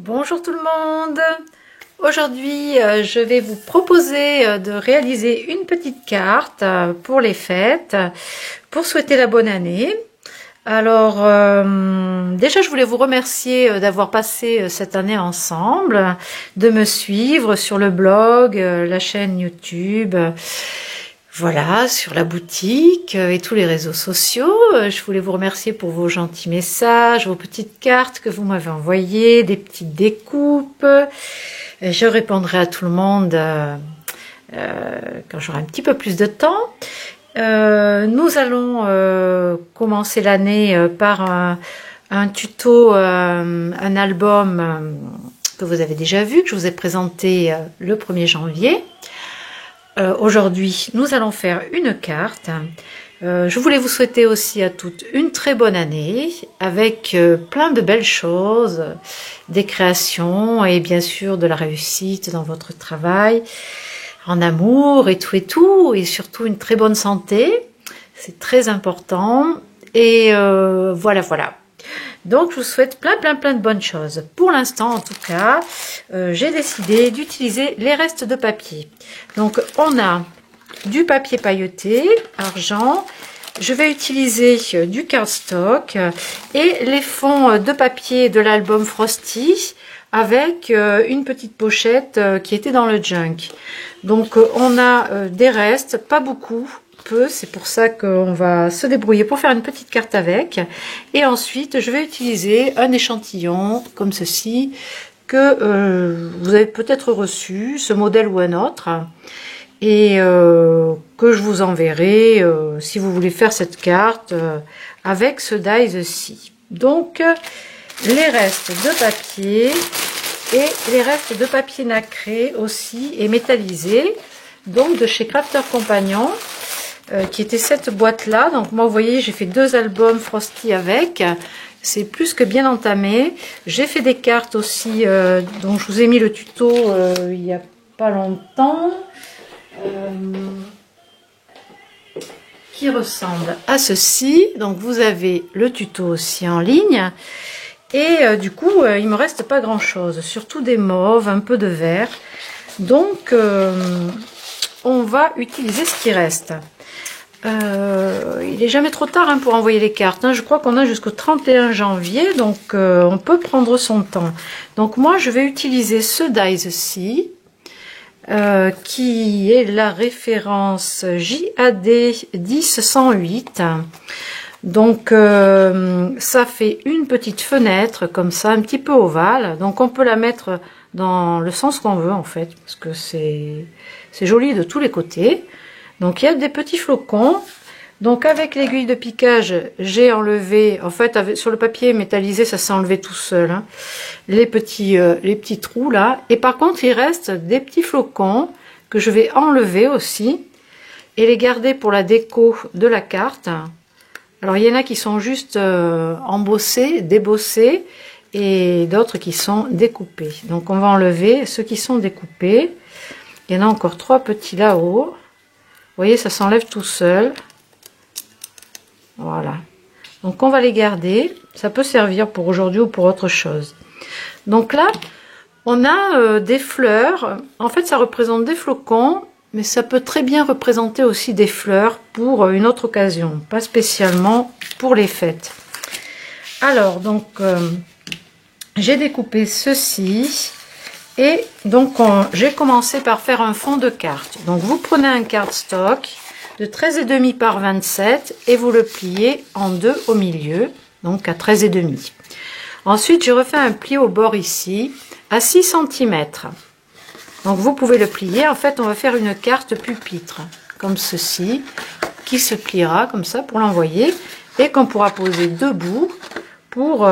Bonjour tout le monde. Aujourd'hui, je vais vous proposer de réaliser une petite carte pour les fêtes, pour souhaiter la bonne année. Alors, déjà, je voulais vous remercier d'avoir passé cette année ensemble, de me suivre sur le blog, la chaîne YouTube, voilà, sur la boutique et tous les réseaux sociaux. Je voulais vous remercier pour vos gentils messages, vos petites cartes que vous m'avez envoyées, des petites découpes. Je répondrai à tout le monde quand j'aurai un petit peu plus de temps. Nous allons commencer l'année par un tuto, un album que vous avez déjà vu, que je vous ai présenté le 1er janvier. Aujourd'hui, nous allons faire une carte. Je voulais vous souhaiter aussi à toutes une très bonne année, avec plein de belles choses, des créations et bien sûr de la réussite dans votre travail, en amour et tout, et surtout une très bonne santé. C'est très important. Et voilà. Donc, je vous souhaite plein de bonnes choses. Pour l'instant, en tout cas, j'ai décidé d'utiliser les restes de papier. Donc, on a du papier pailleté, argent. Je vais utiliser du cardstock et les fonds de papier de l'album Frosty avec une petite pochette qui était dans le junk. Donc, on a des restes, pas beaucoup. C'est pour ça qu'on va se débrouiller pour faire une petite carte avec. Et ensuite, je vais utiliser un échantillon comme ceci que vous avez peut-être reçu, ce modèle ou un autre, et que je vous enverrai si vous voulez faire cette carte avec ce dies-ci. Donc, les restes de papier et les restes de papier nacré aussi et métallisé, donc de chez Crafter Compagnon. Qui était cette boîte là. Donc moi, vous voyez, j'ai fait 2 albums Frosty avec, c'est plus que bien entamé. J'ai fait des cartes aussi dont je vous ai mis le tuto il n'y a pas longtemps, qui ressemble à ceci. Donc vous avez le tuto aussi en ligne, et du coup il me reste pas grand chose, surtout des mauves, un peu de vert. Donc on va utiliser ce qui reste. Il est jamais trop tard pour envoyer les cartes. Je crois qu'on a jusqu'au 31 janvier, donc on peut prendre son temps. Donc moi, je vais utiliser ce dies-ci, qui est la référence JAD 10108. Donc ça fait une petite fenêtre comme ça, un petit peu ovale. Donc on peut la mettre dans le sens qu'on veut en fait, parce que c'est joli de tous les côtés. Donc il y a des petits flocons. Donc avec l'aiguille de piquage, j'ai enlevé, en fait sur le papier métallisé, ça s'est enlevé tout seul, les petits trous là. Et par contre, il reste des petits flocons que je vais enlever aussi et les garder pour la déco de la carte. Alors il y en a qui sont juste embossés, débossés, et d'autres qui sont découpés. Donc on va enlever ceux qui sont découpés. Il y en a encore 3 petits là-haut. Vous voyez, ça s'enlève tout seul. Voilà. Donc, on va les garder. Ça peut servir pour aujourd'hui ou pour autre chose. Donc là, on a des fleurs. En fait, ça représente des flocons, mais ça peut très bien représenter aussi des fleurs pour une autre occasion, pas spécialement pour les fêtes. Alors, donc, j'ai découpé ceci. Et donc, j'ai commencé par faire un fond de carte. Donc, vous prenez un cardstock de 13,5 par 27 et vous le pliez en 2 au milieu, donc à 13,5. Ensuite, je refais un pli au bord ici, à 6 cm. Donc, vous pouvez le plier. En fait, on va faire une carte pupitre, comme ceci, qui se pliera comme ça pour l'envoyer et qu'on pourra poser debout pour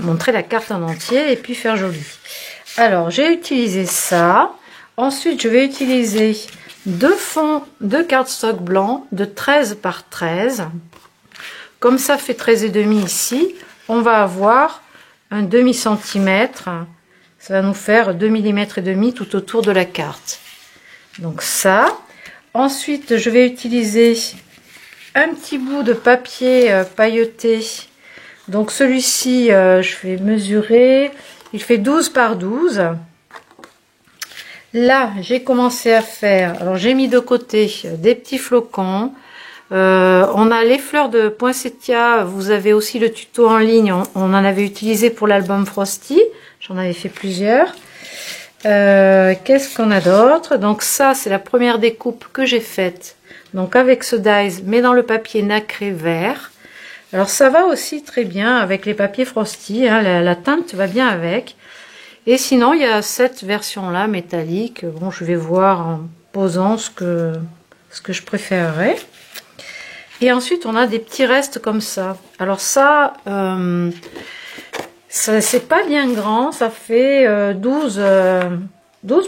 montrer la carte en entier et puis faire joli. Alors j'ai utilisé ça. Ensuite je vais utiliser 2 fonds de cardstock blanc de 13 par 13. Comme ça fait 13,5 ici, on va avoir un demi-centimètre. Ça va nous faire 2 mm et demi tout autour de la carte. Donc ça. Ensuite je vais utiliser un petit bout de papier pailleté Donc celui-ci, je vais mesurer, il fait 12 par 12. Là, j'ai commencé à faire, alors j'ai mis de côté des petits flocons. On a les fleurs de poinsettia, vous avez aussi le tuto en ligne, on en avait utilisé pour l'album Frosty, j'en avais fait plusieurs. Qu'est-ce qu'on a d'autre? Donc ça, c'est la première découpe que j'ai faite, donc avec ce dies, mais dans le papier nacré vert. Alors ça va aussi très bien avec les papiers Frosty, hein, la teinte va bien avec. Et sinon il y a cette version là métallique. Bon, je vais voir en posant ce que je préférerais. Et ensuite on a des petits restes comme ça. Alors ça, c'est pas bien grand, ça fait 12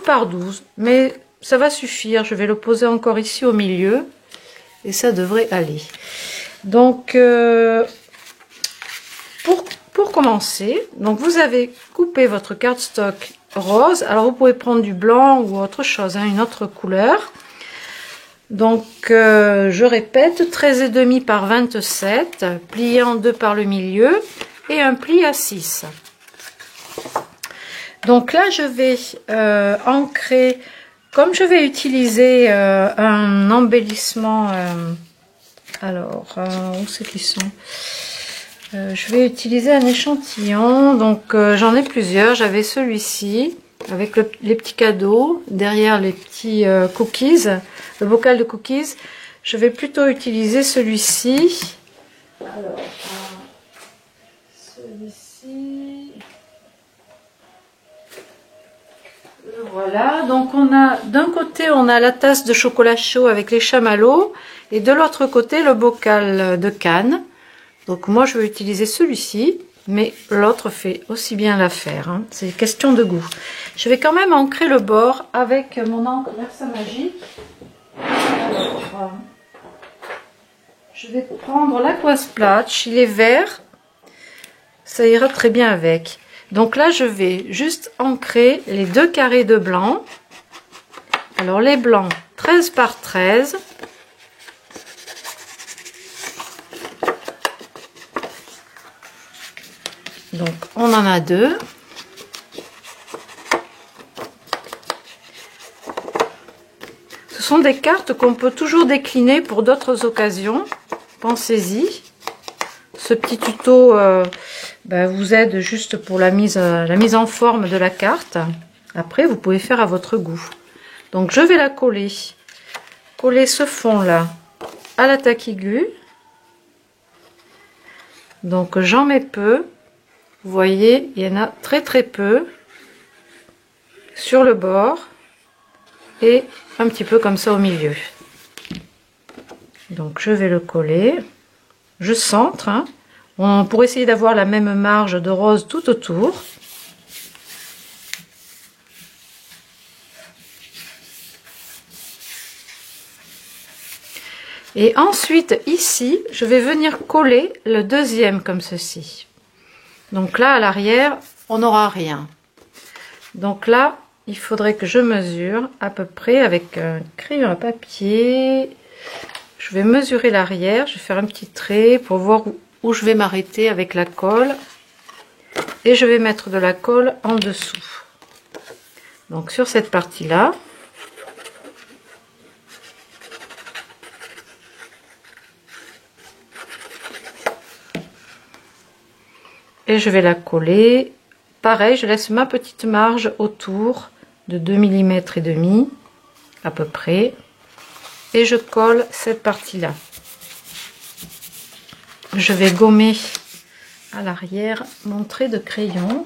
par 12, mais ça va suffire. Je vais le poser encore ici au milieu et ça devrait aller. Donc pour commencer, donc vous avez coupé votre cardstock rose. Alors vous pouvez prendre du blanc ou autre chose, hein, une autre couleur. Donc je répète, 13,5 par 27, plié en deux par le milieu et un pli à 6. Donc là je vais ancrer, comme je vais utiliser un embellissement. Alors, où c'est qu'ils sont? Je vais utiliser un échantillon, donc j'en ai plusieurs. J'avais celui-ci avec les petits cadeaux, derrière les petits cookies, le bocal de cookies. Je vais plutôt utiliser celui-ci. Alors, celui-ci. Voilà, donc on a d'un côté on a la tasse de chocolat chaud avec les chamallows et de l'autre côté le bocal de canne. Donc moi je vais utiliser celui-ci, mais l'autre fait aussi bien l'affaire, hein. C'est question de goût. Je vais quand même ancrer le bord avec mon encre Versa Magique. Alors, je vais prendre l'Aqua Splash, il est vert, ça ira très bien avec. Donc là, je vais juste ancrer les deux carrés de blanc. Alors les blancs, 13 par 13. Donc on en a deux. Ce sont des cartes qu'on peut toujours décliner pour d'autres occasions. Pensez-y. Ce petit tuto vous aide juste pour la mise en forme de la carte. Après, vous pouvez faire à votre goût. Donc, je vais la coller. Coller ce fond-là à la taque aiguë. Donc, j'en mets peu. Vous voyez, il y en a très très peu sur le bord et un petit peu comme ça au milieu. Donc, je vais le coller. Je centre, hein, pour essayer d'avoir la même marge de rose tout autour. Et ensuite, ici, je vais venir coller le deuxième comme ceci. Donc là, à l'arrière, on n'aura rien. Donc là, il faudrait que je mesure à peu près avec un crayon à papier. Je vais mesurer l'arrière, je vais faire un petit trait pour voir où je vais m'arrêter avec la colle. Et je vais mettre de la colle en dessous. Donc sur cette partie-là. Et je vais la coller. Pareil, je laisse ma petite marge autour de 2 mm et demi à peu près. Et je colle cette partie-là. Je vais gommer à l'arrière mon trait de crayon.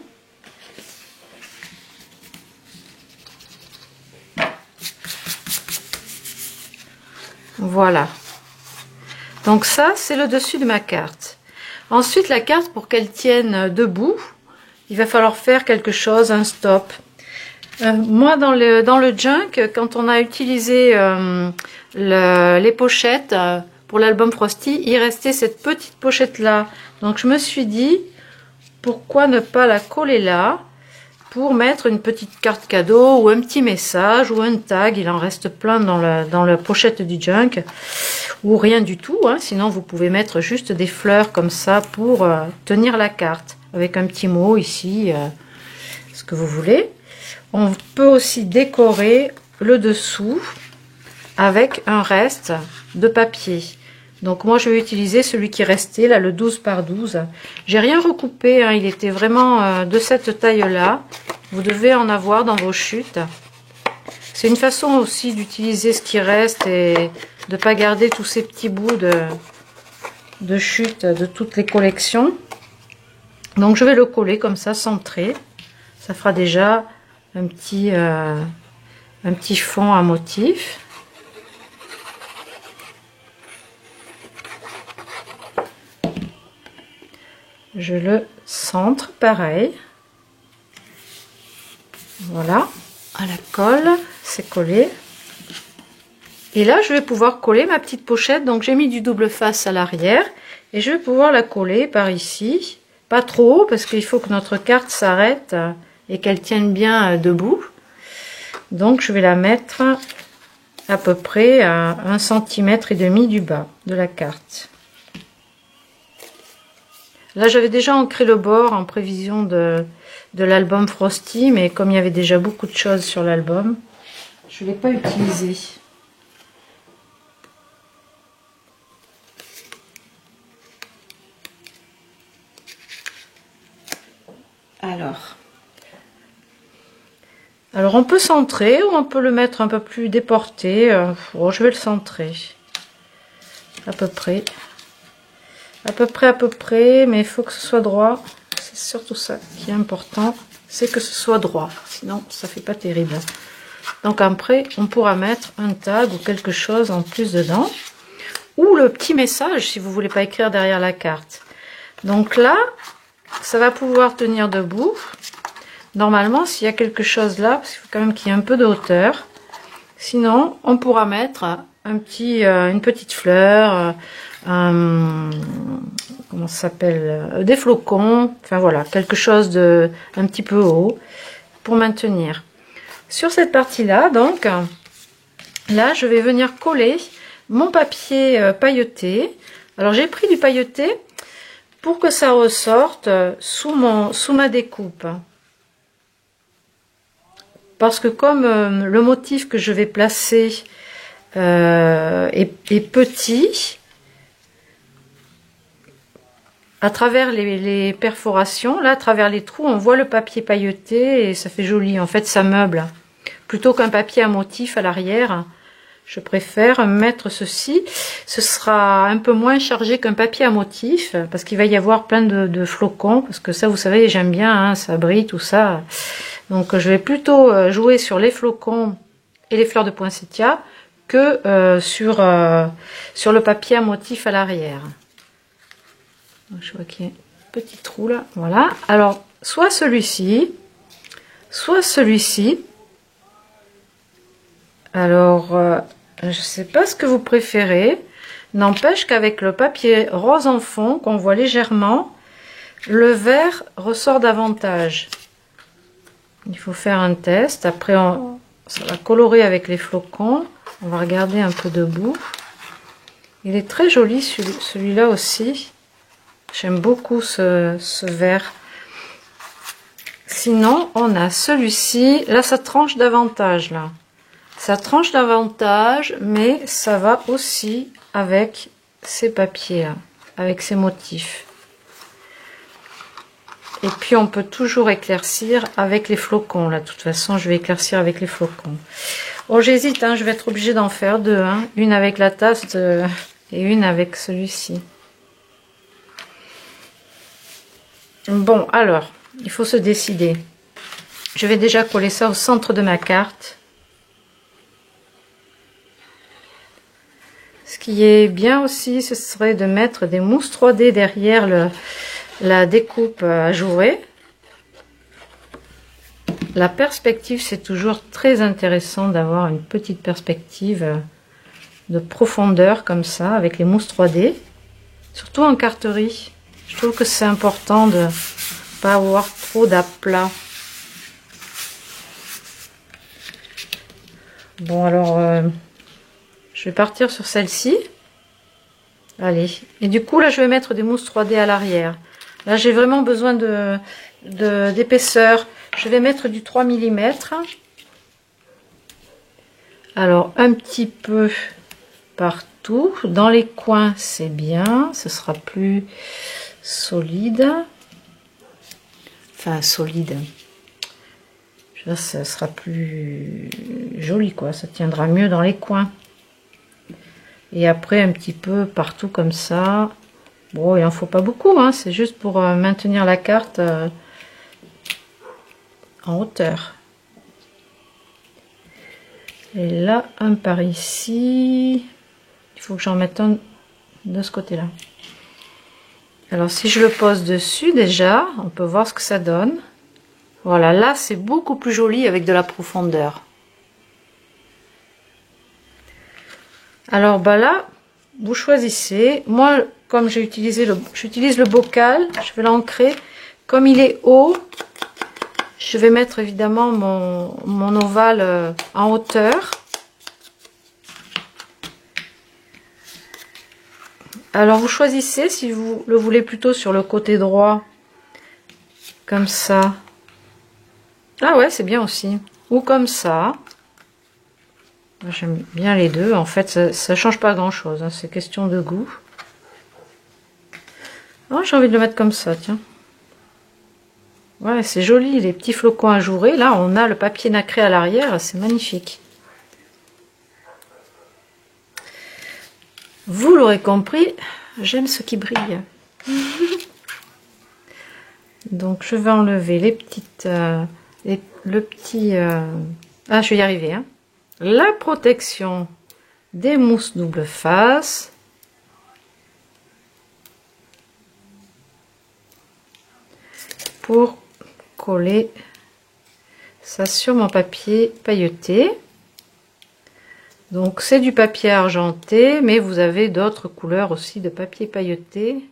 Voilà. Donc ça, c'est le dessus de ma carte. Ensuite, la carte, pour qu'elle tienne debout, il va falloir faire quelque chose, un stop. Moi, dans le junk, quand on a utilisé les pochettes pour l'album Frosty, il restait cette petite pochette là. Donc je me suis dit, pourquoi ne pas la coller là? pour mettre une petite carte cadeau ou un petit message ou un tag. Il en reste plein dans la pochette du junk, ou rien du tout, hein. Sinon vous pouvez mettre juste des fleurs comme ça pour tenir la carte, avec un petit mot ici, ce que vous voulez. On peut aussi décorer le dessous avec un reste de papier. Donc moi je vais utiliser celui qui restait là, le 12 par 12. J'ai rien recoupé, hein, il était vraiment de cette taille là. Vous devez en avoir dans vos chutes. C'est une façon aussi d'utiliser ce qui reste et de pas garder tous ces petits bouts de chutes de toutes les collections. Donc je vais le coller comme ça, centré. Ça fera déjà un petit fond à motif. Je le centre pareil. Voilà, à la colle, c'est collé. Et là, je vais pouvoir coller ma petite pochette. Donc, j'ai mis du double face à l'arrière et je vais pouvoir la coller par ici. Pas trop, parce qu'il faut que notre carte s'arrête et qu'elle tienne bien debout. Donc, je vais la mettre à peu près à 1,5 cm du bas de la carte. Là, j'avais déjà ancré le bord en prévision de l'album Frosty, mais comme il y avait déjà beaucoup de choses sur l'album, je ne l'ai pas utilisé. Alors on peut centrer ou on peut le mettre un peu plus déporté. Bon, je vais le centrer. À peu près. À peu près, mais il faut que ce soit droit. C'est surtout ça qui est important, c'est que ce soit droit. Sinon, ça fait pas terrible. Donc après, on pourra mettre un tag ou quelque chose en plus dedans. Ou le petit message, si vous voulez pas écrire derrière la carte. Donc là, ça va pouvoir tenir debout. Normalement, s'il y a quelque chose là, parce qu'il faut quand même qu'il y ait un peu de hauteur. Sinon, on pourra mettre une petite fleur, comment ça s'appelle, des flocons, enfin voilà, quelque chose de un petit peu haut pour maintenir. Sur cette partie-là, donc, là, je vais venir coller mon papier pailleté. Alors, j'ai pris du pailleté pour que ça ressorte sous ma découpe. Parce que comme le motif que je vais placer est petit, à travers les perforations, là, à travers les trous, on voit le papier pailleté et ça fait joli. En fait, ça meuble. Plutôt qu'un papier à motif à l'arrière, je préfère mettre ceci. Ce sera un peu moins chargé qu'un papier à motif parce qu'il va y avoir plein de flocons. Parce que ça, vous savez, j'aime bien, hein, ça brille, tout ça. Donc, je vais plutôt jouer sur les flocons et les fleurs de poinsettia que sur le papier à motif à l'arrière. Je vois qu'il y a un petit trou là. Voilà. Alors, soit celui-ci, soit celui-ci. Alors, je ne sais pas ce que vous préférez. N'empêche qu'avec le papier rose en fond, qu'on voit légèrement, le vert ressort davantage. Il faut faire un test. Après, ça va colorer avec les flocons. On va regarder un peu debout. Il est très joli celui-là aussi. J'aime beaucoup ce vert. Sinon, on a celui-ci. Là, ça tranche davantage. Là, ça tranche davantage, mais ça va aussi avec ces papiers-là, avec ces motifs. Et puis on peut toujours éclaircir avec les flocons. Là, de toute façon, je vais éclaircir avec les flocons. Oh, j'hésite, hein, je vais être obligée d'en faire deux. Hein, une avec la tasse et une avec celui-ci. Bon, alors, il faut se décider. Je vais déjà coller ça au centre de ma carte. Ce qui est bien aussi, ce serait de mettre des mousses 3D derrière la découpe à jouer. La perspective, c'est toujours très intéressant d'avoir une petite perspective de profondeur comme ça avec les mousses 3D, surtout en carterie. Je trouve que c'est important de pas avoir trop d'aplat. Bon, alors, je vais partir sur celle-ci. Allez. Et du coup, là, je vais mettre des mousses 3D à l'arrière. Là, j'ai vraiment besoin d'épaisseur. Je vais mettre du 3 mm. Alors, un petit peu partout. Dans les coins, c'est bien. Ce sera plus solide. Enfin, solide. Ça sera plus joli, quoi. Ça tiendra mieux dans les coins. Et après, un petit peu partout comme ça. Bon, il en faut pas beaucoup, hein. C'est juste pour maintenir la carte en hauteur. Et là, un par ici. Il faut que j'en mette un de ce côté-là. Alors, si je le pose dessus, déjà, on peut voir ce que ça donne. Voilà, là, c'est beaucoup plus joli avec de la profondeur. Alors, bah là, vous choisissez. Moi, comme j'utilise le bocal, je vais l'ancrer. Comme il est haut, je vais mettre évidemment mon ovale en hauteur. Alors, vous choisissez si vous le voulez plutôt sur le côté droit, comme ça. Ah ouais, c'est bien aussi. Ou comme ça. J'aime bien les deux. En fait, ça change pas grand-chose. Hein. C'est question de goût. Oh, j'ai envie de le mettre comme ça, tiens. Ouais, c'est joli, les petits flocons ajourés. Là, on a le papier nacré à l'arrière. C'est magnifique. Vous l'aurez compris, j'aime ce qui brille. Donc, je vais enlever les petites... le petit... Ah, je vais y arriver. Hein. La protection des mousses double face. Pour coller ça sur mon papier pailleté. Donc, c'est du papier argenté, mais vous avez d'autres couleurs aussi de papier pailleté.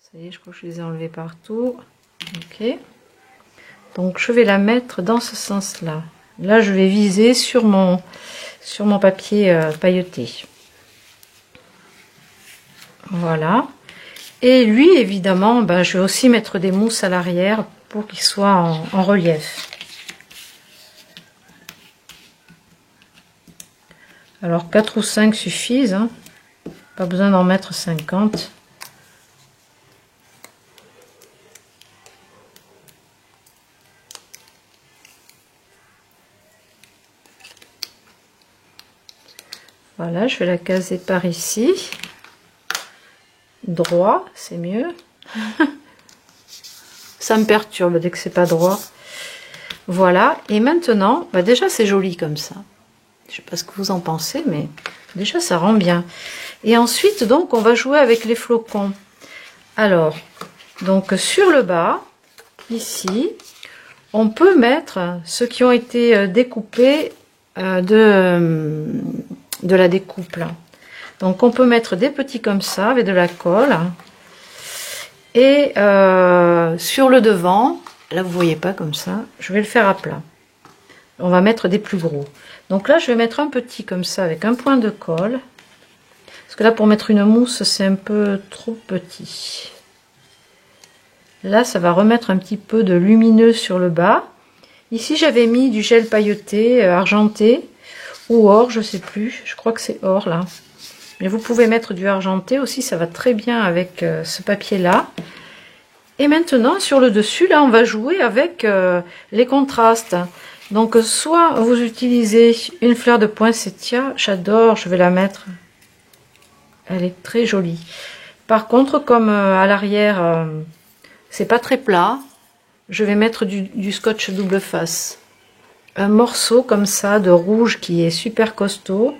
Ça y est, je crois que je les ai enlevés partout. Ok. Donc, je vais la mettre dans ce sens-là. Là, je vais viser sur mon papier pailleté. Voilà. Et lui, évidemment, ben, je vais aussi mettre des mousses à l'arrière pour qu'il soit en relief. Alors, 4 ou 5 suffisent. Hein. Pas besoin d'en mettre 50. Voilà, je vais la caser par ici. Droit, c'est mieux. Ça me perturbe dès que c'est pas droit. Voilà, et maintenant, bah déjà c'est joli comme ça. Je sais pas ce que vous en pensez, mais déjà ça rend bien. Et ensuite, donc, on va jouer avec les flocons. Alors, donc sur le bas, ici, on peut mettre ceux qui ont été découpés de la découpe là. Donc on peut mettre des petits comme ça avec de la colle. Et sur le devant, là vous voyez pas comme ça, je vais le faire à plat. On va mettre des plus gros. Donc là je vais mettre un petit comme ça avec un point de colle. Parce que là pour mettre une mousse c'est un peu trop petit. Là ça va remettre un petit peu de lumineux sur le bas. Ici j'avais mis du gel pailleté argenté ou or, je sais plus, je crois que c'est or là. Mais vous pouvez mettre du argenté aussi, ça va très bien avec ce papier là. Et maintenant sur le dessus là on va jouer avec les contrastes. Donc soit vous utilisez une fleur de poinsettia, j'adore, je vais la mettre. Elle est très jolie. Par contre comme à l'arrière c'est pas très plat, je vais mettre du scotch double face. Un morceau comme ça de rouge qui est super costaud.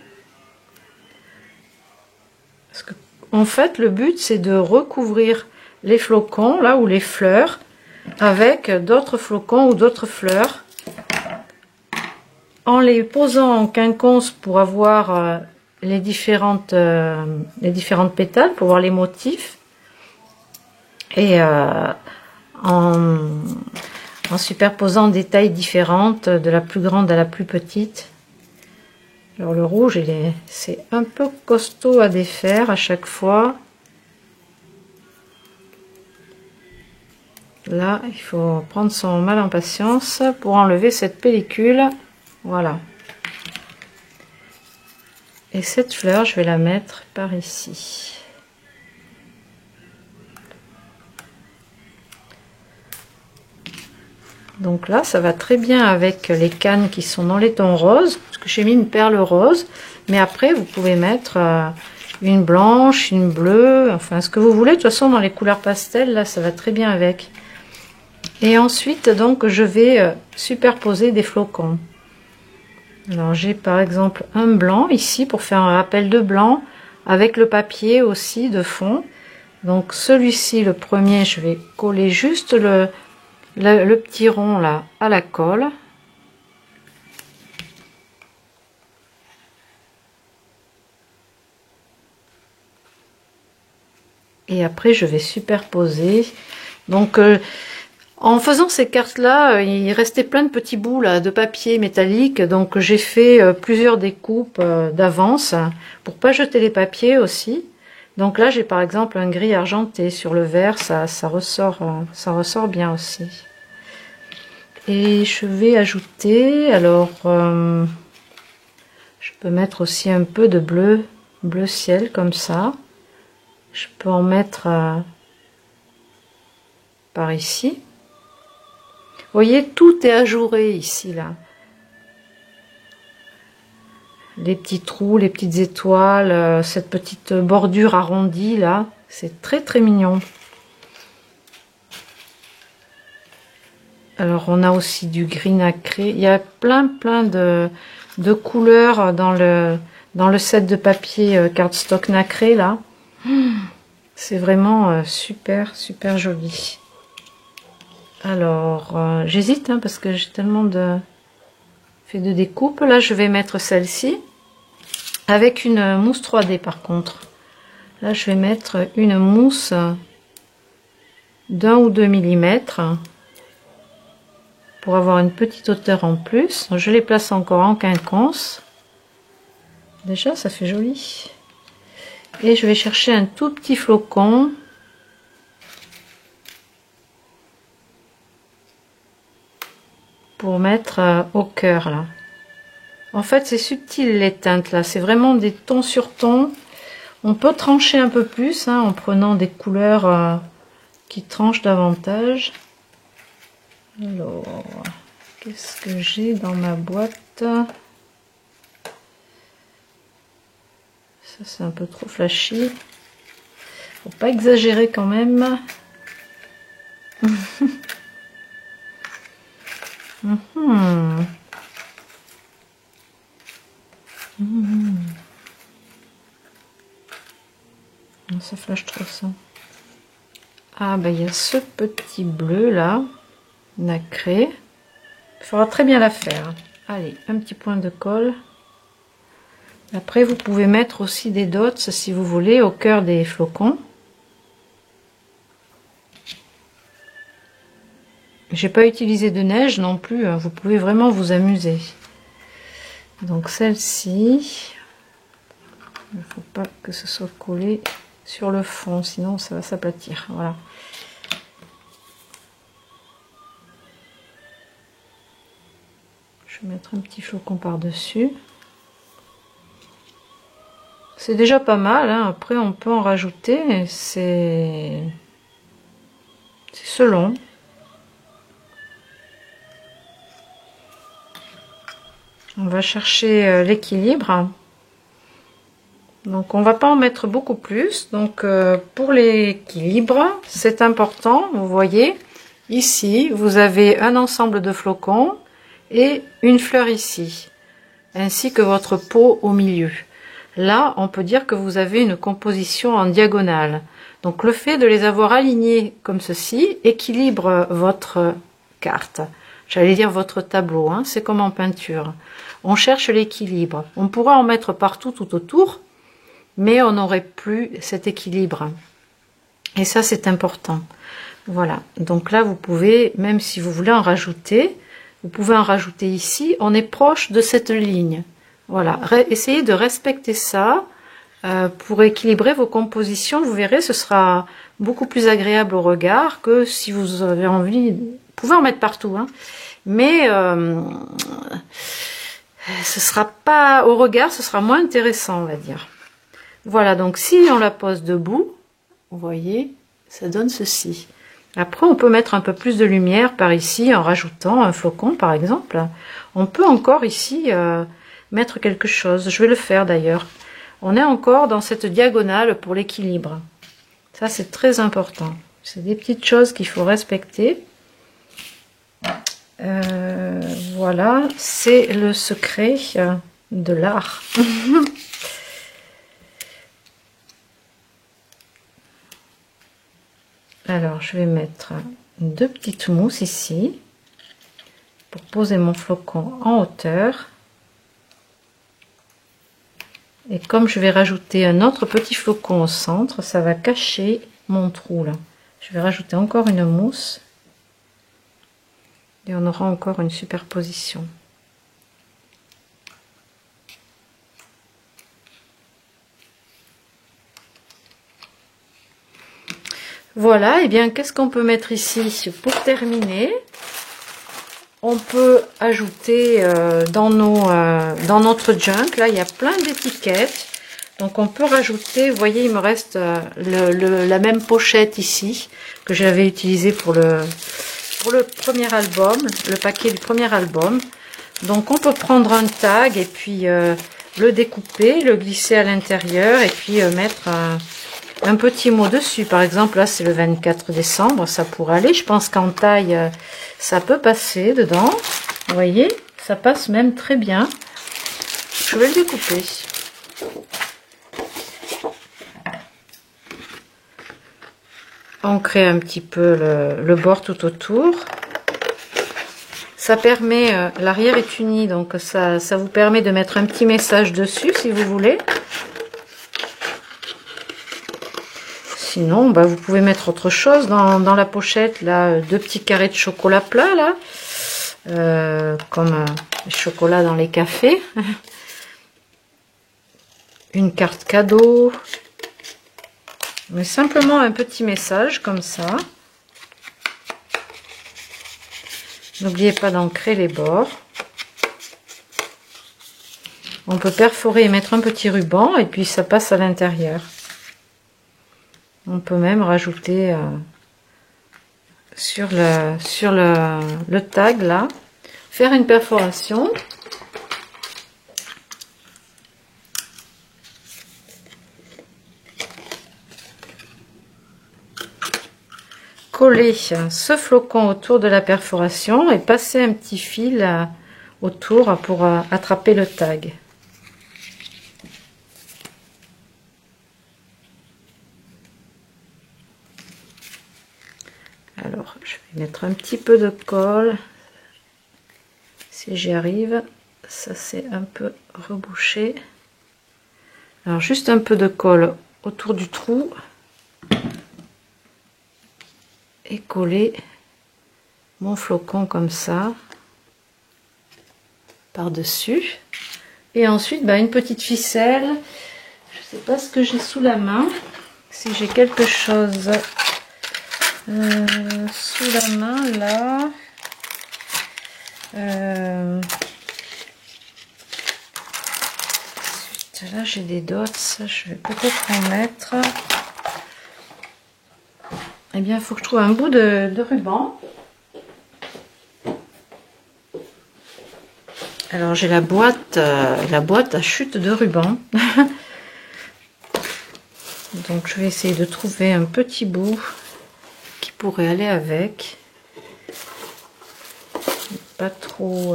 Parce que, en fait, le but c'est de recouvrir les flocons, là où les fleurs, avec d'autres flocons ou d'autres fleurs, en les posant en quinconce pour avoir les différentes pétales, pour voir les motifs, et en en superposant des tailles différentes, de la plus grande à la plus petite. Alors le rouge, c'est un peu costaud à défaire à chaque fois. Là, il faut prendre son mal en patience pour enlever cette pellicule. Voilà. Et cette fleur, je vais la mettre par ici. Donc là, ça va très bien avec les cannes qui sont dans les tons roses, parce que j'ai mis une perle rose. Mais après, vous pouvez mettre une blanche, une bleue, enfin ce que vous voulez. De toute façon, dans les couleurs pastel, là, ça va très bien avec. Et ensuite, donc, je vais superposer des flocons. Alors, j'ai par exemple un blanc ici pour faire un rappel de blanc, avec le papier aussi de fond. Donc, celui-ci, le premier, je vais coller juste le petit rond là à la colle. Et après je vais superposer. Donc en faisant ces cartes là, il restait plein de petits bouts là de papier métallique, donc j'ai fait plusieurs découpes d'avance pour pas jeter les papiers aussi. Donc là j'ai par exemple un gris argenté sur le vert, ça ressort bien aussi. Et je vais ajouter, alors je peux mettre aussi un peu de bleu ciel comme ça. Je peux en mettre par ici. Vous voyez, tout est ajouré ici là. Les petits trous, les petites étoiles, cette petite bordure arrondie là, c'est très très mignon. Alors on a aussi du gris nacré. Il y a plein de couleurs dans le set de papier cardstock nacré là. C'est vraiment super joli. Alors j'hésite parce que j'ai tellement fait de découpes. Là je vais mettre celle-ci avec une mousse 3D par contre. Là je vais mettre une mousse d'1 ou 2 mm. Pour avoir une petite hauteur en plus. Je les place encore en quinconce. Déjà ça fait joli. Et je vais chercher un tout petit flocon. Pour mettre au cœur là. En fait c'est subtil les teintes là. C'est vraiment des tons sur tons. On peut trancher un peu plus en prenant des couleurs qui tranchent davantage. Alors, qu'est-ce que j'ai dans ma boîte? Ça, c'est un peu trop flashy. Faut pas exagérer quand même. Ça flash trop ça. Ah ben il y a ce petit bleu là. Nacré. Il faudra très bien la faire. Allez, un petit point de colle. Après, vous pouvez mettre aussi des dots si vous voulez au cœur des flocons. J'ai pas utilisé de neige non plus. Vous pouvez vraiment vous amuser. Donc celle-ci, il ne faut pas que ce soit collé sur le fond, sinon ça va s'aplatir. Voilà. Je vais mettre un petit flocon par-dessus. C'est déjà pas mal, après on peut en rajouter, c'est selon. On va chercher l'équilibre. Donc on va pas en mettre beaucoup plus. Donc pour l'équilibre, c'est important, vous voyez, ici vous avez un ensemble de flocons et une fleur ici, ainsi que votre pot au milieu. Là, on peut dire que vous avez une composition en diagonale. Donc le fait de les avoir alignés comme ceci équilibre votre carte. J'allais dire votre tableau, c'est comme en peinture. On cherche l'équilibre. On pourra en mettre partout tout autour, mais on n'aurait plus cet équilibre. Et ça, c'est important. Voilà, donc là vous pouvez, même si vous voulez en rajouter, vous pouvez en rajouter ici. On est proche de cette ligne. Voilà, essayez de respecter ça pour équilibrer vos compositions. Vous verrez, ce sera beaucoup plus agréable au regard que si vous avez envie. Vous pouvez en mettre partout, hein, mais ce sera pas au regard, ce sera moins intéressant, on va dire. Voilà, donc si on la pose debout, vous voyez, ça donne ceci. Après, on peut mettre un peu plus de lumière par ici en rajoutant un flocon, par exemple. On peut encore ici mettre quelque chose. Je vais le faire d'ailleurs. On est encore dans cette diagonale pour l'équilibre. Ça, c'est très important. C'est des petites choses qu'il faut respecter. Voilà, c'est le secret de l'art. Alors, je vais mettre 2 petites mousses ici pour poser mon flocon en hauteur. Et comme je vais rajouter un autre petit flocon au centre, ça va cacher mon trou là. Je vais rajouter encore une mousse. Et on aura encore une superposition. Voilà, et bien qu'est-ce qu'on peut mettre ici pour terminer? On peut ajouter dans notre junk, là il y a plein d'étiquettes. Donc on peut rajouter, vous voyez, il me reste la même pochette ici que j'avais utilisée pour le premier album, le paquet du premier album. Donc on peut prendre un tag et puis le découper, le glisser à l'intérieur et puis mettre un petit mot dessus. Par exemple, là c'est le 24 décembre, ça pourrait aller. Je pense qu'en taille, ça peut passer dedans. Vous voyez, ça passe même très bien. Je vais le découper. On crée un petit peu le bord tout autour. Ça permet, l'arrière est uni, donc ça vous permet de mettre un petit message dessus si vous voulez. Sinon, bah, vous pouvez mettre autre chose dans la pochette, là, 2 petits carrés de chocolat plat, là, comme les chocolats dans les cafés. Une carte cadeau. Mais simplement un petit message comme ça. N'oubliez pas d'ancrer les bords. On peut perforer et mettre un petit ruban et puis ça passe à l'intérieur. On peut même rajouter sur le tag là, faire une perforation. Coller ce flocon autour de la perforation et passer un petit fil autour pour attraper le tag. Alors, je vais mettre un petit peu de colle, si j'y arrive. Ça c'est un peu rebouché. Alors, juste un peu de colle autour du trou. Et coller mon flocon comme ça par dessus et ensuite une petite ficelle. Je sais pas ce que j'ai sous la main, si j'ai quelque chose sous la main là, ensuite là j'ai des dots, je vais peut-être en mettre. Eh bien, il faut que je trouve un bout de ruban. Alors, j'ai la boîte à chute de ruban. Donc, je vais essayer de trouver un petit bout qui pourrait aller avec. Pas trop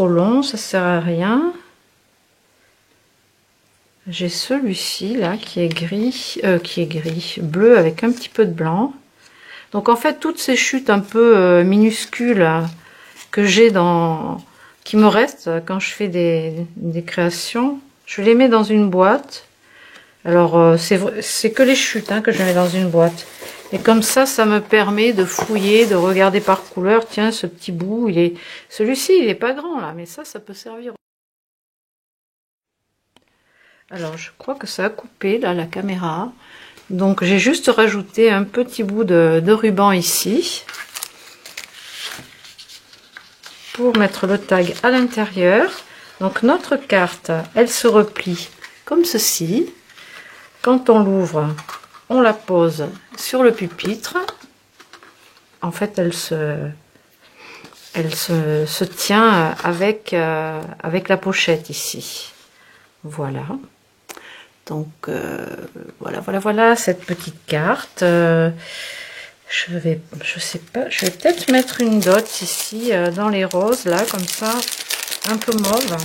long, ça sert à rien. J'ai celui-ci là qui est gris, bleu avec un petit peu de blanc. Donc en fait toutes ces chutes un peu minuscules que j'ai qui me restent quand je fais des créations, je les mets dans une boîte. Alors c'est que les chutes que je mets dans une boîte. Et comme ça me permet de fouiller, de regarder par couleur. Tiens, ce petit bout, celui-ci, il est pas grand là, mais ça peut servir. Alors, je crois que ça a coupé là la caméra. Donc, j'ai juste rajouté un petit bout de ruban ici pour mettre le tag à l'intérieur. Donc, notre carte, elle se replie comme ceci. Quand on l'ouvre, on la pose sur le pupitre. En fait, elle se tient avec la pochette ici. Voilà. Donc voilà cette petite carte. Je sais pas, je vais peut-être mettre une dot ici dans les roses là, comme ça, un peu mauve.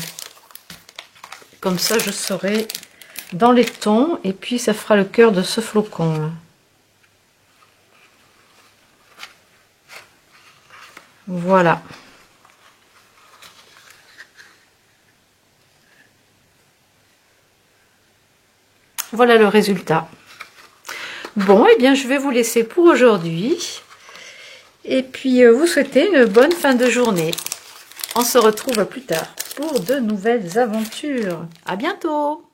Comme ça, je saurai dans les tons et puis ça fera le cœur de ce flocon là. Voilà. Voilà le résultat. Bon, et bien je vais vous laisser pour aujourd'hui. Et puis vous souhaiter une bonne fin de journée. On se retrouve plus tard pour de nouvelles aventures. À bientôt!